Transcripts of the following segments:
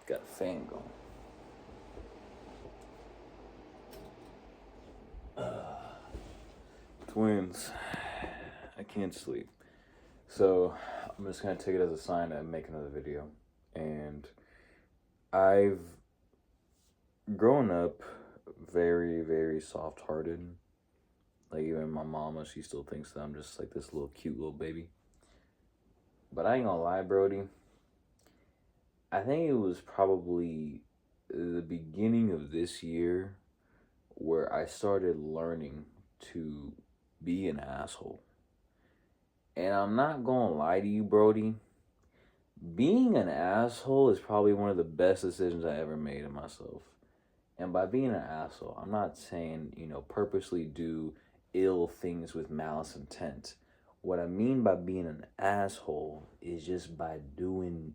Got a fan going. Twins. I can't sleep. So I'm just gonna take it as a sign to make another video. And I've grown up very, very soft hearted. Like even my mama, she still thinks that I'm just like this little cute little baby. But I ain't gonna lie, Brody. I think it was probably the beginning of this year where I started learning to be an asshole. And I'm not gonna lie to you, Brody. Being an asshole is probably one of the best decisions I ever made of myself. And by being an asshole, I'm not saying, purposely do ill things with malice intent. What I mean by being an asshole is just by doing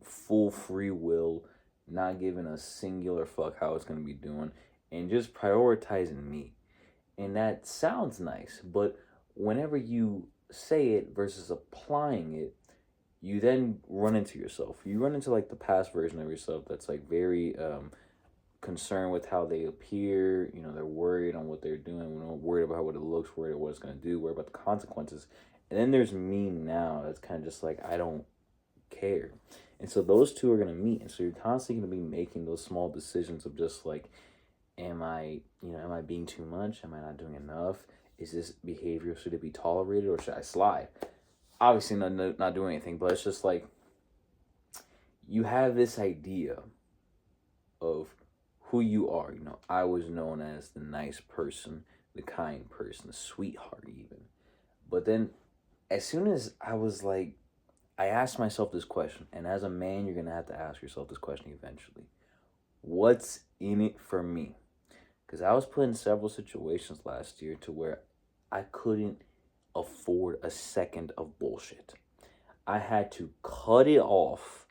full free will, not giving a singular fuck how it's going to be doing, and just prioritizing me. And that sounds nice, but whenever you say it versus applying it, you then run into yourself. You run into like the past version of yourself that's like very concerned with how they appear. They're worried on what they're doing, worried about what it looks, worried about what it's going to do, worried about the consequences. And then there's me now that's kind of just like, I don't care. And so those two are going to meet. And so you're constantly going to be making those small decisions of just like, am I being too much? Am I not doing enough? Is this behavior, should it be tolerated or should I slide? Obviously not doing anything, but it's just like, you have this idea of who you are. I was known as the nice person, the kind person, the sweetheart even. But then as soon as I asked myself this question, and as a man, you're going to have to ask yourself this question eventually. What's in it for me? Because I was put in several situations last year to where I couldn't afford a second of bullshit. I had to cut it off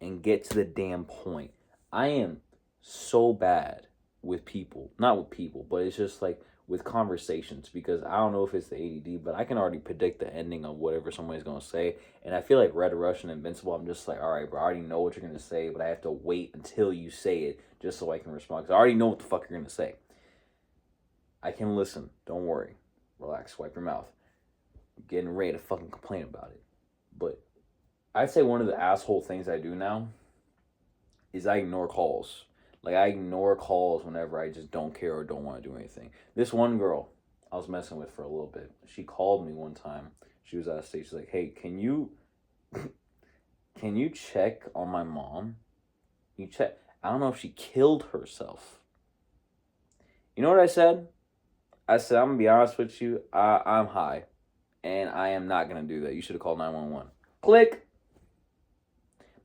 and get to the damn point. I am so bad with people. Not with people, but it's just like with conversations, because I don't know if it's the ADD, but I can already predict the ending of whatever somebody's going to say. And I feel like Red Russian Invincible, I'm just like, all right, bro, I already know what you're going to say, but I have to wait until you say it just so I can respond, because I already know what the fuck you're going to say. I can listen. Don't worry. Relax. Wipe your mouth. I'm getting ready to fucking complain about it. But I'd say one of the asshole things I do now is I ignore calls. Like, I ignore calls whenever I just don't care or don't want to do anything. This one girl I was messing with for a little bit, she called me one time. She was out of state. She's like, hey, can you check on my mom? You check. I don't know if she killed herself. You know what I said? I said, I'm going to be honest with you. I'm high. And I am not going to do that. You should have called 911. Click.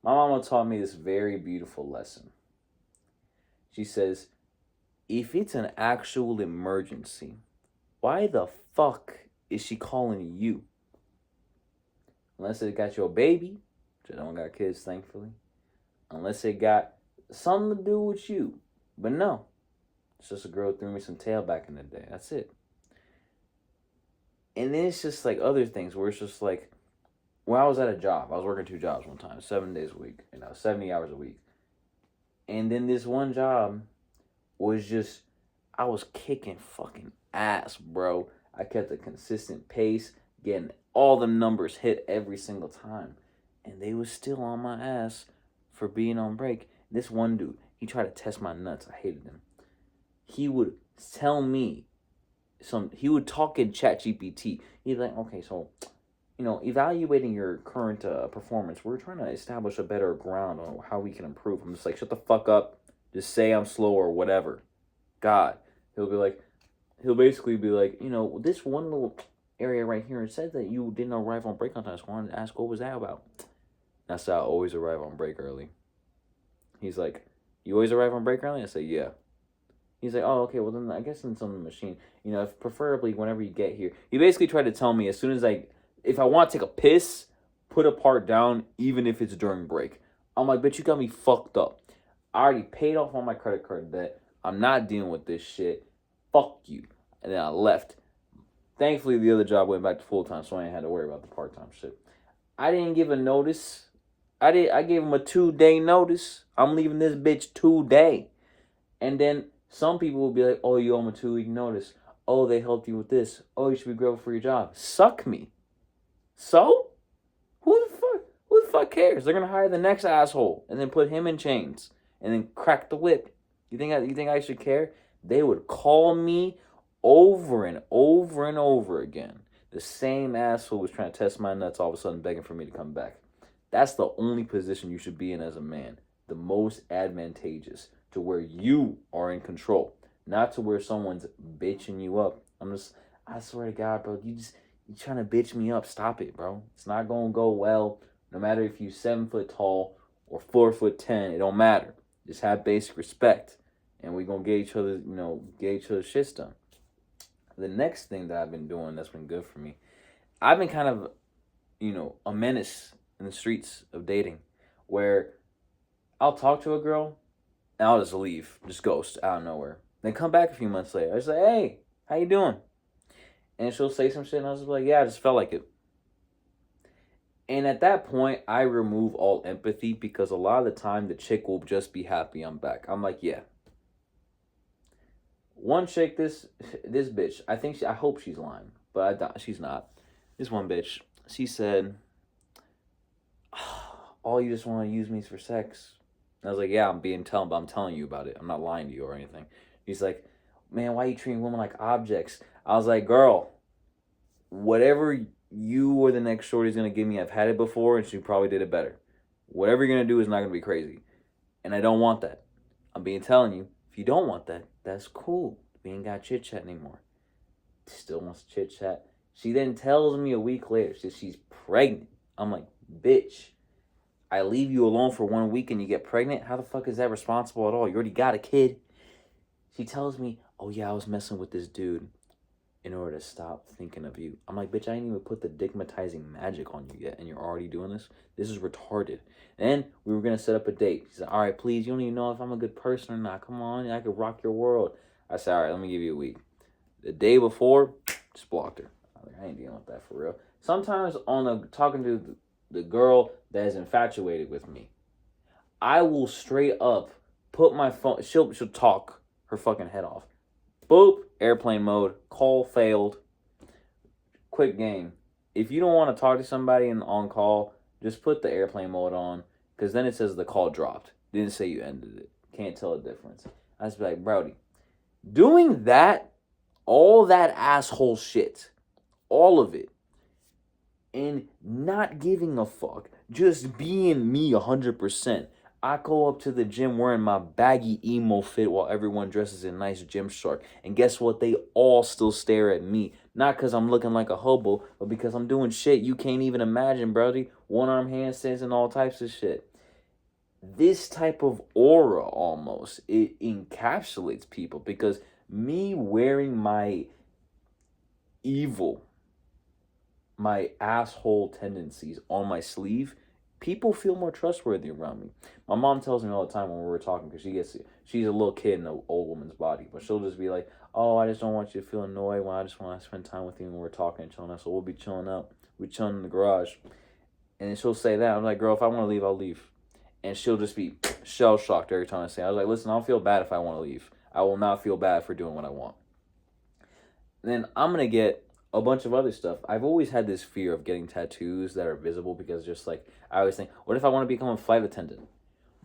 My mama taught me this very beautiful lesson. She says, if it's an actual emergency, why the fuck is she calling you? Unless it got your baby, which I don't got kids, thankfully. Unless it got something to do with you. But no. It's just a girl threw me some tail back in the day. That's it. And then it's just like other things where it's just like, when I was at a job, I was working 2 jobs one time, 7 days a week, 70 hours a week. And then this one job was just, I was kicking fucking ass, bro. I kept a consistent pace, getting all the numbers hit every single time. And they was still on my ass for being on break. This one dude, he tried to test my nuts. I hated him. He would tell me he would talk in ChatGPT. He'd like, okay, so, evaluating your current performance, we're trying to establish a better ground on how we can improve. I'm just like, shut the fuck up. Just say I'm slow or whatever. God. He'll basically be like, this one little area right here, it said that you didn't arrive on break on time, so I wanted to ask, what was that about? That's how I always arrive on break early. He's like, you always arrive on break early? I say, yeah. He's like, oh, okay, well then I guess it's on the machine. If preferably whenever you get here. He basically tried to tell me as soon as if I want to take a piss, put a part down, even if it's during break. I'm like, bitch, you got me fucked up. I already paid off all my credit card debt. I'm not dealing with this shit. Fuck you. And then I left. Thankfully, the other job went back to full-time, so I ain't had to worry about the part-time shit. I didn't give a notice I gave him a 2-day notice. I'm leaving this bitch today. And then some people will be like, oh, you owe them a 2-week notice. Oh, they helped you with this. Oh, you should be grateful for your job. Suck me. So? Who the fuck cares? They're gonna hire the next asshole and then put him in chains and then crack the whip. You think I should care? They would call me over and over and over again. The same asshole was trying to test my nuts, all of a sudden begging for me to come back. That's the only position you should be in as a man. The most advantageous, to where you are in control, not to where someone's bitching you up. I swear to God, bro, you trying to bitch me up. Stop it, bro. It's not gonna go well. No matter if you 7 foot tall or 4'10", it don't matter. Just have basic respect, and we gonna get each other, get each other's shits done. The next thing that I've been doing that's been good for me, I've been kind of, a menace in the streets of dating, where I'll talk to a girl and I'll just leave, just ghost out of nowhere. Then come back a few months later. I just say, hey, how you doing? And she'll say some shit, and I'll just be like, yeah, I just felt like it. And at that point, I remove all empathy, because a lot of the time the chick will just be happy I'm back. I'm like, yeah. One chick, this bitch, I hope she's lying, but she's not. This one bitch, she said, "Oh, you just want to use me for sex." And I was like, "Yeah, I'm telling you about it. I'm not lying to you or anything." He's like, "Man, why are you treating women like objects?" I was like, "Girl, whatever you or the next shorty's gonna give me, I've had it before, and she probably did it better. Whatever you're gonna do is not gonna be crazy, and I don't want that. I'm telling you, if you don't want that, that's cool. We ain't got chit chat anymore." Still wants to chit chat. She then tells me a week later she's pregnant. I'm like, bitch, I leave you alone for 1 week and you get pregnant? How the fuck is that responsible at all? You already got a kid. She tells me, oh yeah, I was messing with this dude in order to stop thinking of you. I'm like, bitch, I ain't even put the digmatizing magic on you yet, and you're already doing this? This is retarded. And we were going to set up a date. She said, all right, please, you don't even know if I'm a good person or not. Come on, I could rock your world. I said, all right, let me give you a week. The day before, just blocked her. I ain't dealing with that for real. Sometimes talking to the girl that is infatuated with me, I will straight up put my phone. She'll talk her fucking head off. Boop, airplane mode. Call failed. Quick game. If you don't want to talk to somebody on call, just put the airplane mode on, because then it says the call dropped. Didn't say you ended it. Can't tell the difference. I just be like, Brody, doing that, all that asshole shit, all of it, and not giving a fuck, just being me 100%. I go up to the gym wearing my baggy emo fit while everyone dresses in nice Gymshark. And guess what? They all still stare at me. Not because I'm looking like a hobo, but because I'm doing shit you can't even imagine, brody. One-arm handstands and all types of shit. This type of aura, almost, it encapsulates people, because me wearing my evil, my asshole tendencies on my sleeve, people feel more trustworthy around me. My mom tells me all the time when we're talking, because she's a little kid in an old woman's body, but she'll just be like, oh, I just don't want you to feel annoyed when I just want to spend time with you when we're talking and chilling out. So we'll be chilling out. We're chilling in the garage. And then she'll say that. I'm like, girl, if I want to leave, I'll leave. And she'll just be shell shocked every time I say it. I was like, listen, I don't feel bad if I want to leave. I will not feel bad for doing what I want. And then I'm going to get a bunch of other stuff. I've always had this fear of getting tattoos that are visible, because just like, I always think, what if I want to become a flight attendant?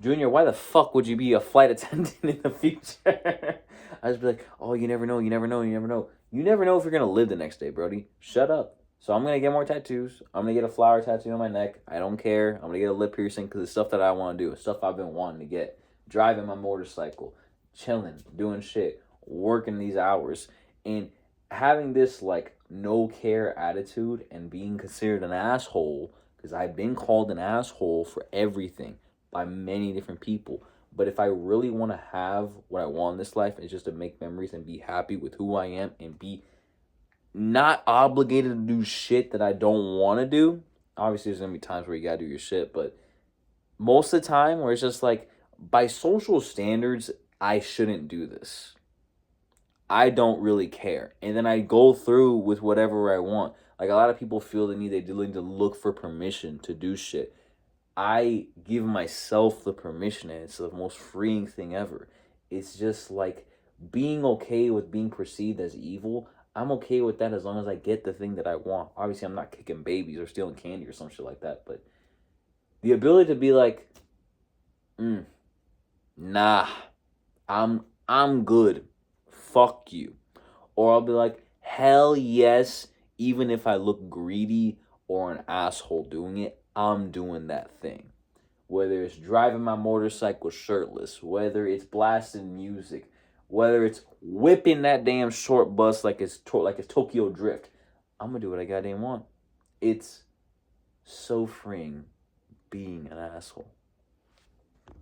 Junior, why the fuck would you be a flight attendant in the future? I just be like, oh, you never know, you never know, you never know. You never know if you're going to live the next day, Brody. Shut up. So I'm going to get more tattoos. I'm going to get a flower tattoo on my neck. I don't care. I'm going to get a lip piercing, because it's stuff that I want to do. It's stuff I've been wanting to get. Driving my motorcycle. Chilling. Doing shit. Working these hours. And having this, like, no care attitude and being considered an asshole, because I've been called an asshole for everything by many different people. But if I really want to have what I want in this life, it's just to make memories and be happy with who I am and be not obligated to do shit that I don't want to do. Obviously, there's going to be times where you got to do your shit, but most of the time where it's just like, by social standards, I shouldn't do this. I don't really care. And then I go through with whatever I want. Like, a lot of people feel the need, they need to look for permission to do shit. I give myself the permission, and it's the most freeing thing ever. It's just like being okay with being perceived as evil. I'm okay with that as long as I get the thing that I want. Obviously, I'm not kicking babies or stealing candy or some shit like that, but the ability to be like, nah, I'm good. Fuck you. Or I'll be like, hell yes, even if I look greedy or an asshole doing it, I'm doing that thing. Whether it's driving my motorcycle shirtless, whether it's blasting music, whether it's whipping that damn short bus like it's Tokyo Drift, I'm gonna do what I goddamn want. It's so freeing being an asshole.